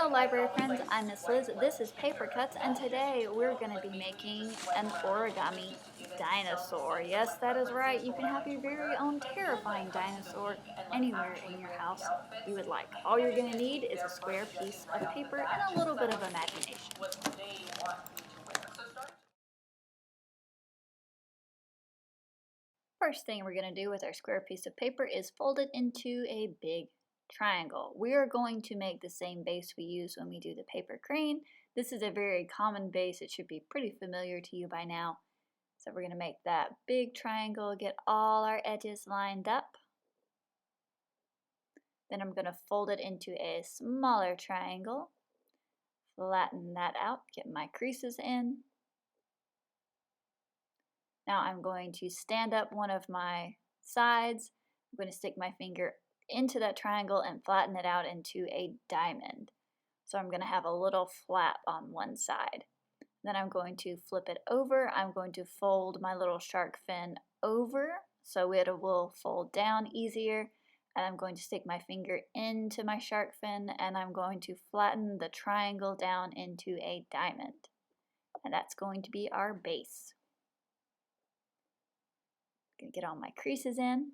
Hello library friends, I'm Miss Liz, this is Paper Cuts, and today we're going to be making an origami dinosaur. Yes, that is right, you can have your very own terrifying dinosaur anywhere in your house you would like. All you're going to need is a square piece of paper and a little bit of imagination. First thing we're going to do with our square piece of paper is fold it into a big triangle. We are going to make the same base we use when we do the paper crane. This is a very common base. It should be pretty familiar to you by now. So we're going to make that big triangle, get all our edges lined up. Then I'm going to fold it into a smaller triangle, flatten that out, get my creases in. Now I'm going to stand up one of my sides. I'm going to stick my finger into that triangle and flatten it out into a diamond. So I'm going to have a little flap on one side. Then I'm going to flip it over. I'm going to fold my little shark fin over so it will fold down easier. And I'm going to stick my finger into my shark fin and I'm going to flatten the triangle down into a diamond. And that's going to be our base. Gonna get all my creases in.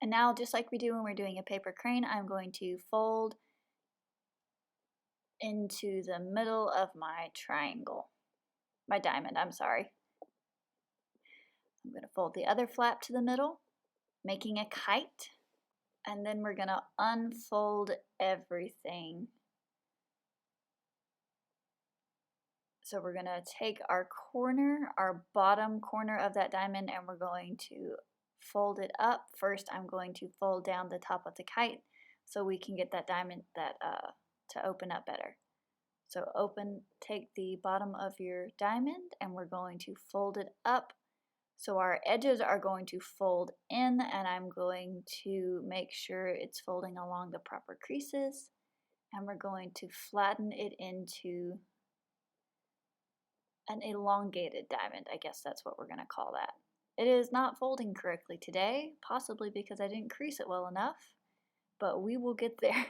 And now, just like we do when we're doing a paper crane, I'm going to fold into the middle of my triangle. My diamond, I'm sorry. I'm going to fold the other flap to the middle, making a kite. And then we're going to unfold everything. So we're going to take our corner, our bottom corner of that diamond, and we're going to fold it up. First, I'm going to fold down the top of the kite so we can get that diamond to open up better. So take the bottom of your diamond and we're going to fold it up. So our edges are going to fold in and I'm going to make sure it's folding along the proper creases. And we're going to flatten it into an elongated diamond. I guess that's what we're going to call that. It is not folding correctly today, possibly because I didn't crease it well enough, but we will get there.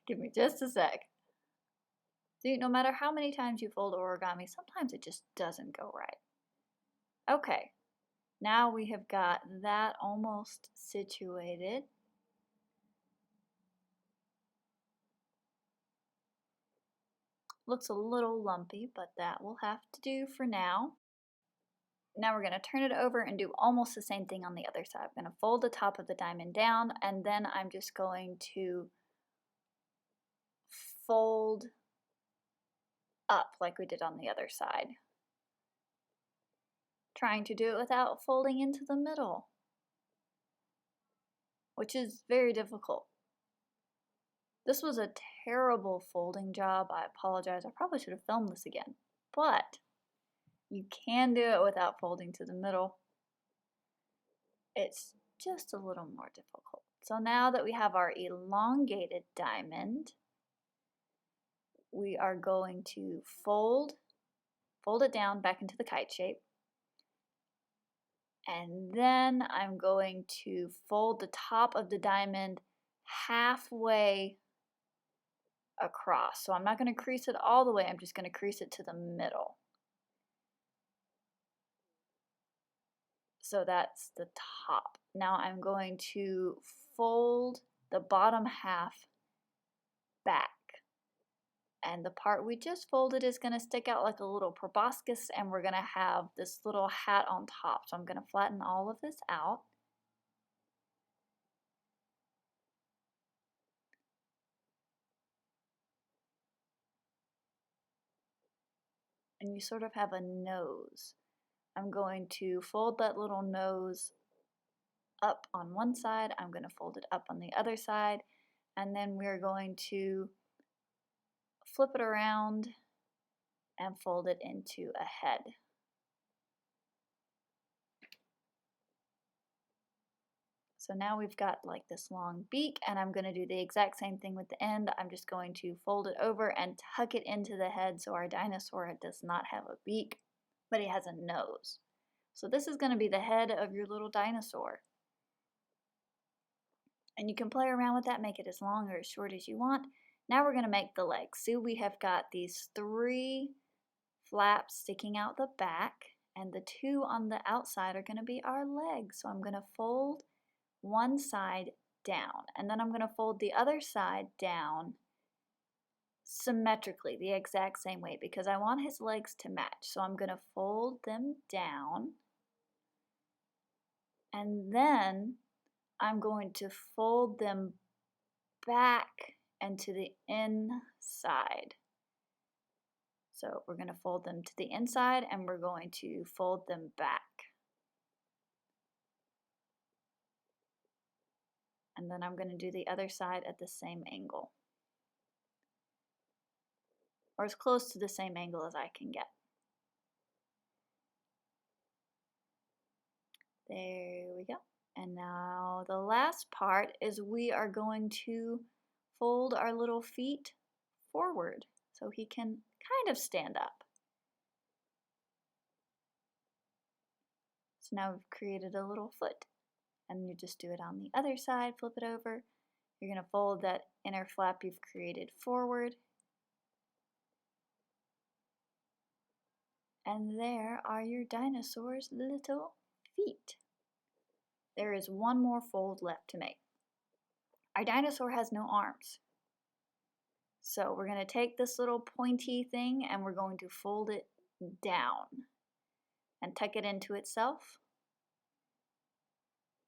Give me just a sec. See, no matter how many times you fold origami, sometimes it just doesn't go right. Okay, now we have got that almost situated. Looks a little lumpy, but that will have to do for now. Now we're going to turn it over and do almost the same thing on the other side. I'm going to fold the top of the diamond down and then I'm just going to fold up like we did on the other side. Trying to do it without folding into the middle, which is very difficult. This was a terrible folding job. I apologize. I probably should have filmed this again, but you can do it without folding to the middle. It's just a little more difficult. So now that we have our elongated diamond, we are going to fold it down back into the kite shape. And then I'm going to fold the top of the diamond halfway across. So I'm not going to crease it all the way, I'm just going to crease it to the middle. So that's the top. Now I'm going to fold the bottom half back. And the part we just folded is going to stick out like a little proboscis and we're going to have this little hat on top. So I'm going to flatten all of this out. And you sort of have a nose. I'm going to fold that little nose up on one side. I'm going to fold it up on the other side. And then we're going to flip it around and fold it into a head. So now we've got like this long beak and I'm going to do the exact same thing with the end. I'm just going to fold it over and tuck it into the head so our dinosaur does not have a beak, but he has a nose. So this is going to be the head of your little dinosaur. And you can play around with that, make it as long or as short as you want. Now we're going to make the legs. See, we have got these 3 flaps sticking out the back, and the 2 on the outside are going to be our legs. So I'm going to fold one side down, and then I'm going to fold the other side down symmetrically, the exact same way, because I want his legs to match. So I'm going to fold them down, and then I'm going to fold them back and to the inside. So we're going to fold them to the inside, and we're going to fold them back. And then I'm going to do the other side at the same angle, or as close to the same angle as I can get. There we go. And now the last part is we are going to fold our little feet forward so he can kind of stand up. So now we've created a little foot, and you just do it on the other side, flip it over. You're going to fold that inner flap you've created forward. And there are your dinosaur's little feet. There is one more fold left to make. Our dinosaur has no arms. So we're going to take this little pointy thing and we're going to fold it down and tuck it into itself.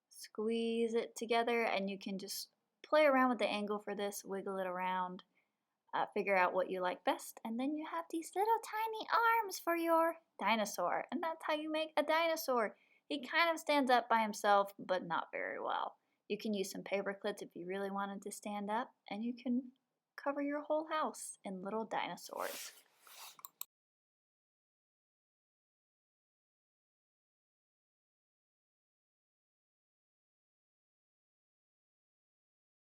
Squeeze it together, and you can just play around with the angle for this, wiggle it around, figure out what you like best, and then you have these little tiny arms for your dinosaur. And that's how you make a dinosaur. He kind of stands up by himself, but not very well. You can use some paper clips if you really wanted to stand up, and you can cover your whole house in little dinosaurs.